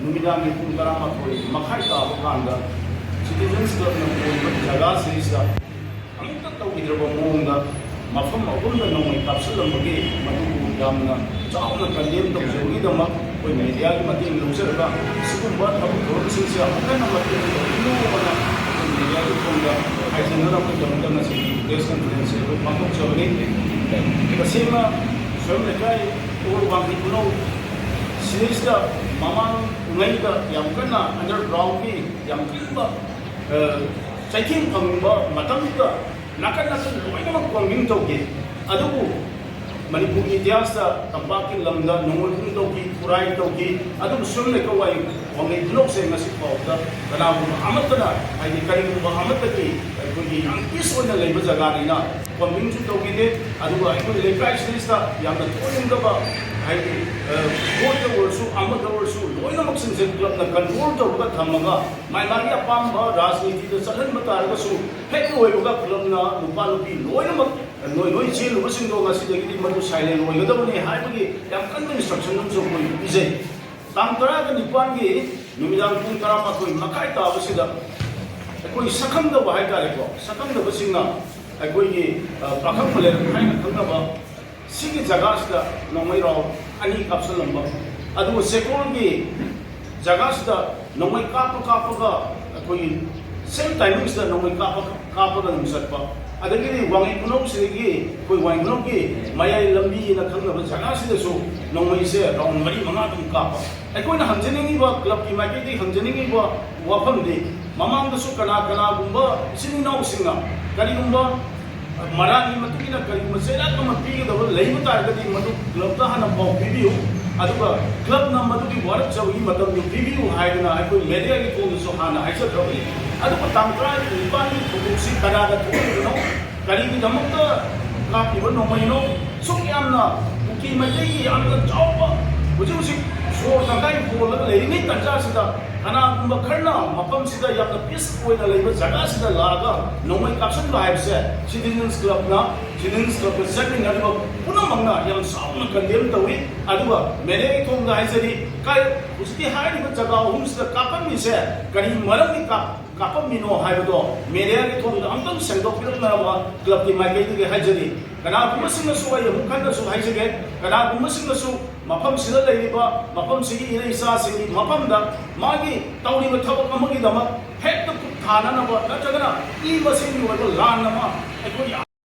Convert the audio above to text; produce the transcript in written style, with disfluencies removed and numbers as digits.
नुमिदांगी पुंग तरामाथोई मखाई ताबा कांदा सिटीजन्स क्लबना कोई जगह सिरिसा अमुक तौगिद्रबा मोंगा मफम अहुमदा नोंगै कापसलमबगी मदुबु यामना चावना कंडेम तौजौगिदमक कोई मीडिया की मतेंग लौजरगा सिगुंबा थबक थोरमसिंगसे अमुकना मतेंग तौगिनोबना मीडिया की थोंगा हाइजेनरा को दमदा नसि प्रेस कॉन्फ्रेंस से पांगोक चबनी तसेमा स्वयं लेखाई और वांगी पुनो सिरिसा ममांग उंगैदा यामकना अंडरग्राउंड की यामकिबा चैकिंग फंगबा मतमदा नाकन नाकन लोइनमक कॉन्विंग तौगे अदुबु मणिपुर इतिहास तंबा की लमदा नोंगल तौगी खुराई तौगी अदुम स्वयं लेखाई वांगी ब्लॉक से ngasi पाउदा कनाबु अमतना हाइदि करिगुबा अमतकी अखोगी याम पीस ओइना लेबा जगह निना कॉन्विंग जु तौगिदे अदुबा अखोई लेखाई सिरिसा यामना तोइंगबा हाइदि कोर्ट वर्सु अमद वर्सु लोइनमक सिंसे क्लबना कंट्रोल तौगा थमगा माइमारी अपाम्बा राजनीति द चलन बतारगसु हेक ओइबगा क्लबना नुपा नुपी लोइनमक नोई चेलुबसिंगो ngasiदगी मदु साइलेंट ओइगदबनी हाइबगी याम कन इंस्ट्रक्शन नमसु कोइ बिजै ताम तराग निपान की नुमिदांग पुंग तरामाथोई मखाई ताबसिदा अखोई सखंगदबा हाइतारेको सखंगदबसिंगना अखोई पाखम फलेर हाइना खंगबा सिगी जगह नोंगै राव अनि कापसलंबा अदु सेकोल की जगह नोंगै कापगा अखोई सेम टाइमिंग से नोंगै कापगा नमसटपा अदगी वांगी पुनौ सिगी कोई वांगी पुनौ की मयाई लंबी न खंगब जगह सिदसु नोंगै से राउंड मरी मंगा दुम कापा अखोइना हमजनिंगबा क्लब की माइकेदी हमजनिंगबा वाफमदि ममांगदसु कना कना गुंबा सिनिनाउ सिंगा करिगुंबा मरानी मतुकिना करिगुंबा सेला कम पीगदब लैब तारगदि मदु क्लबदा हना पाउ पीबियु अदुगा क्लबना मदुगी वारक जबगी मतम यु पीबियु हाइदना अखोई मीडिया की थोंगसु हाना हाइजत्रबनि अदुगा तामत्रा निपानी थोंगसि कनादा थोंगनो करिगि दमक्ता कापिबो नोमैनो सुक्यामना उकी मैतेगी यामना चावबा हुजि सोर तंगाई बोलगा लेरिनि तंजासिदा कनागुंबा खरना मफमसिदा यामना पीस ओइना लेबा जगहसिदा लागा नोमै कापसन लाइबसे सिटीजन्स क्लबना सेटिंग अदुगा पुनमंगना याम साउना कंडेम तवी अदुगा मेरे थोंगा हाइजरी काय उसकी हाइबा जगह हुमसिदा कापमिसे करी मरमनि कापमिनो हाइबदो मेरे की थोंगा अंतम सेंदोपिरनावा क्लब की माइकेदी हाइजरी कनागुंबसिंगसु अय मुखंदसु हाइजगे कनागुंबसिंगसु मफम सिदा लेरिबा मफम सिगी इने इसा सिगी मफमदा मागी तौरिबा थबक अमगी दमक हेक्ट थाननबा नत्रगना ई मसिंगी ओइबा लानमा अखोई